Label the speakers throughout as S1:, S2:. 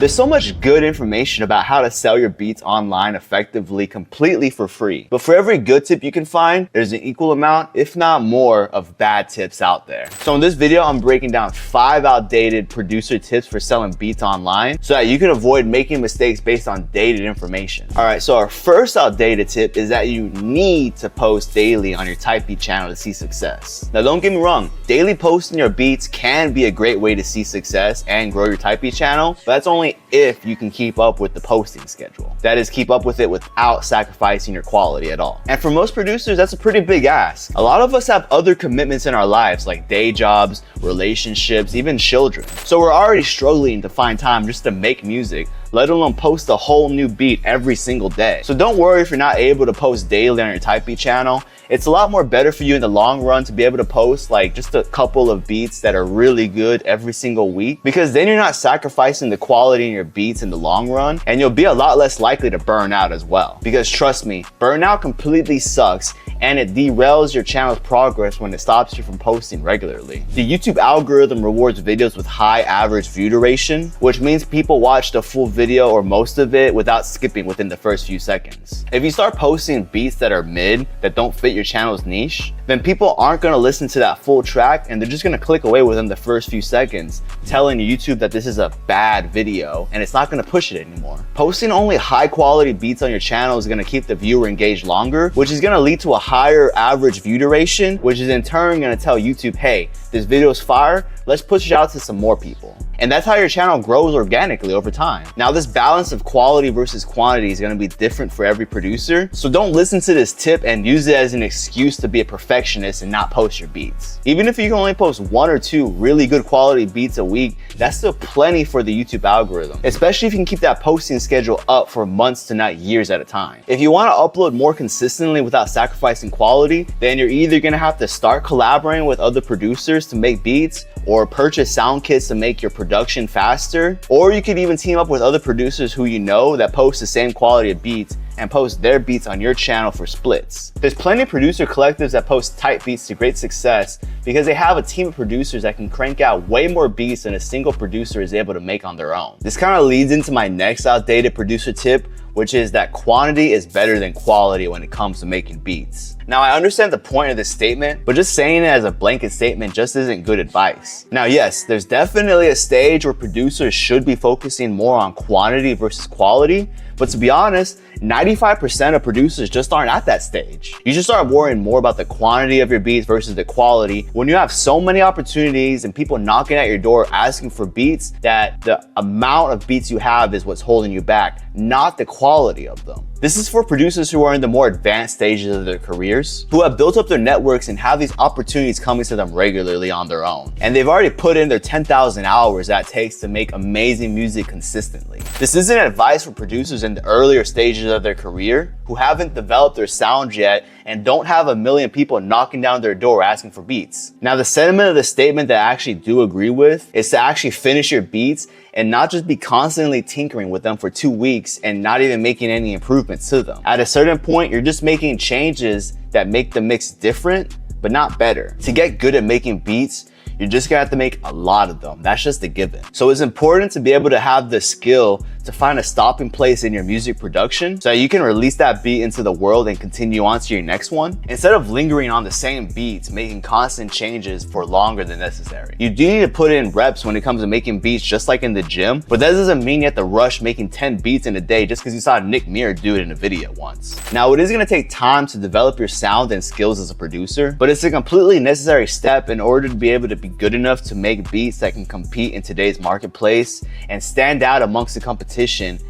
S1: There's so much good information about how to sell your beats online effectively, completely for free. But for every good tip you can find, there's an equal amount, if not more, of bad tips out there. So in this video, I'm breaking down 5 outdated producer tips for selling beats online so that you can avoid making mistakes based on dated information. All right, so our first outdated tip is that you need to post daily on your Typebeat channel to see success. Now, don't get me wrong, daily posting your beats can be a great way to see success and grow your Typebeat channel, but that's only if you can keep up with the posting schedule. That is, keep up with it without sacrificing your quality at all. And for most producers, that's a pretty big ask. A lot of us have other commitments in our lives, like day jobs, relationships, even children. So we're already struggling to find time just to make music, let alone post a whole new beat every single day. So don't worry if you're not able to post daily on your Typebeat channel. It's a lot more better for you in the long run to be able to post like just a couple of beats that are really good every single week, because then you're not sacrificing the quality in your beats in the long run, and you'll be a lot less likely to burn out as well. Because trust me, burnout completely sucks, and it derails your channel's progress when it stops you from posting regularly. The YouTube algorithm rewards videos with high average view duration, which means people watch the full video or most of it without skipping within the first few seconds. If you start posting beats that are mid, that don't fit your channel's niche, then people aren't gonna listen to that full track and they're just gonna click away within the first few seconds, telling YouTube that this is a bad video and it's not gonna push it anymore. Posting only high quality beats on your channel is gonna keep the viewer engaged longer, which is gonna lead to a higher average view duration, which is in turn gonna tell YouTube, hey, this video is fire, let's push it out to some more people. And that's how your channel grows organically over time. Now, this balance of quality versus quantity is gonna be different for every producer, so don't listen to this tip and use it as an excuse to be a perfectionist and not post your beats. Even if you can only post 1 or 2 really good quality beats a week, that's still plenty for the YouTube algorithm, especially if you can keep that posting schedule up for months to not years at a time. If you wanna upload more consistently without sacrificing quality, then you're either gonna have to start collaborating with other producers to make beats, or purchase sound kits to make your production faster, or you could even team up with other producers who you know that post the same quality of beats and post their beats on your channel for splits. There's plenty of producer collectives that post type beats to great success because they have a team of producers that can crank out way more beats than a single producer is able to make on their own. This kind of leads into my next outdated producer tip, which is that quantity is better than quality when it comes to making beats. Now, I understand the point of this statement, but just saying it as a blanket statement just isn't good advice. Now, yes, there's definitely a stage where producers should be focusing more on quantity versus quality, but to be honest, 95% of producers just aren't at that stage. You should start worrying more about the quantity of your beats versus the quality when you have so many opportunities and people knocking at your door asking for beats that the amount of beats you have is what's holding you back, not the quality of them. This is for producers who are in the more advanced stages of their careers, who have built up their networks and have these opportunities coming to them regularly on their own. And they've already put in their 10,000 hours that it takes to make amazing music consistently. This isn't advice for producers in the earlier stages of their career who haven't developed their sound yet and don't have a million people knocking down their door asking for beats. Now, the sentiment of the statement that I actually do agree with is to actually finish your beats and not just be constantly tinkering with them for 2 weeks and not even making any improvements to them. At a certain point, you're just making changes that make the mix different, but not better. To get good at making beats, you're just gonna have to make a lot of them. That's just a given. So it's important to be able to have the skill to find a stopping place in your music production so that you can release that beat into the world and continue on to your next one, instead of lingering on the same beats, making constant changes for longer than necessary. You do need to put in reps when it comes to making beats, just like in the gym, but that doesn't mean you have to rush making 10 beats in a day just because you saw Nick Muir do it in a video once. Now, it is gonna take time to develop your sound and skills as a producer, but it's a completely necessary step in order to be able to be good enough to make beats that can compete in today's marketplace and stand out amongst the competition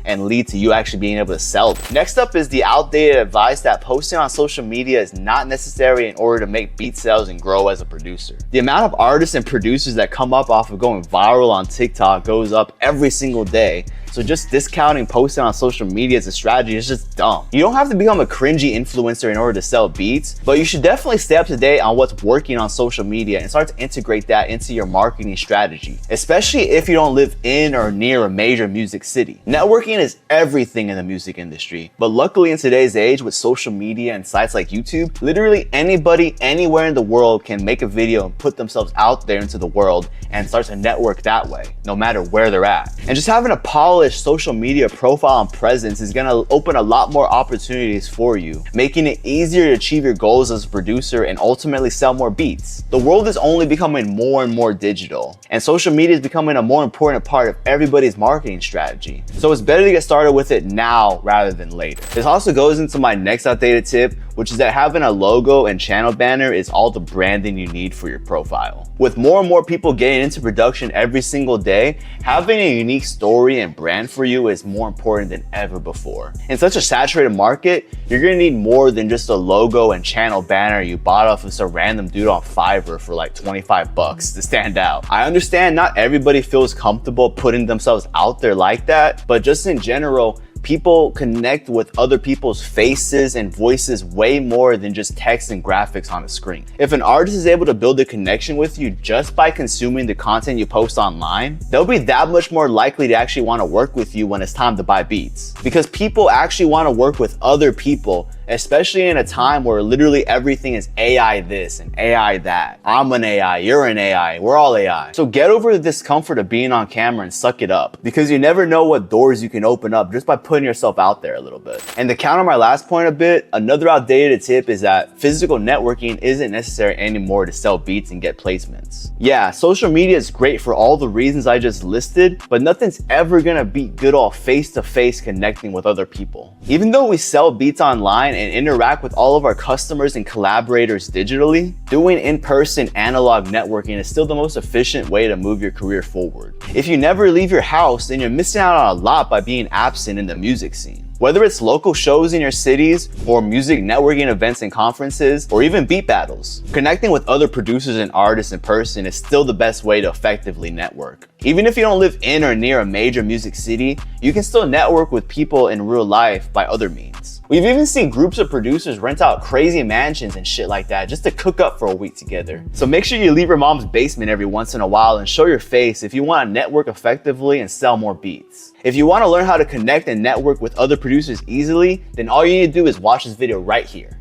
S1: and lead to you actually being able to sell them. Next up is the outdated advice that posting on social media is not necessary in order to make beat sales and grow as a producer. The amount of artists and producers that come up off of going viral on TikTok goes up every single day. So just discounting posting on social media as a strategy is just dumb. You don't have to become a cringy influencer in order to sell beats, but you should definitely stay up to date on what's working on social media and start to integrate that into your marketing strategy, especially if you don't live in or near a major music city. Networking is everything in the music industry, but luckily in today's age with social media and sites like YouTube, literally anybody anywhere in the world can make a video and put themselves out there into the world and start to network that way, no matter where they're at. And just having a policy polished social media profile and presence is gonna open a lot more opportunities for you, making it easier to achieve your goals as a producer and ultimately sell more beats. The world is only becoming more and more digital, and social media is becoming a more important part of everybody's marketing strategy. So it's better to get started with it now rather than later. This also goes into my next outdated tip, which is that having a logo and channel banner is all the branding you need for your profile. With more and more people getting into production every single day, having a unique story and brand for you is more important than ever before. In such a saturated market, you're gonna need more than just a logo and channel banner you bought off of some random dude on Fiverr for like 25 bucks to stand out. I understand not everybody feels comfortable putting themselves out there like that, but just in general, people connect with other people's faces and voices way more than just text and graphics on a screen. If an artist is able to build a connection with you just by consuming the content you post online, they'll be that much more likely to actually want to work with you when it's time to buy beats. Because people actually want to work with other people, especially in a time where literally everything is AI this and AI that. I'm an AI, you're an AI, we're all AI. So get over the discomfort of being on camera and suck it up, because you never know what doors you can open up just by putting yourself out there a little bit. And to counter my last point a bit, another outdated tip is that physical networking isn't necessary anymore to sell beats and get placements. Yeah, social media is great for all the reasons I just listed, but nothing's ever gonna beat good old face-to-face connecting with other people. Even though we sell beats online and interact with all of our customers and collaborators digitally, doing in-person analog networking is still the most efficient way to move your career forward. If you never leave your house, then you're missing out on a lot by being absent in the music scene. Whether it's local shows in your cities or music networking events and conferences, or even beat battles, connecting with other producers and artists in person is still the best way to effectively network. Even if you don't live in or near a major music city, you can still network with people in real life by other means. We've even seen groups of producers rent out crazy mansions and shit like that just to cook up for a week together. So make sure you leave your mom's basement every once in a while and show your face if you want to network effectively and sell more beats. If you want to learn how to connect and network with other producers easily, then all you need to do is watch this video right here.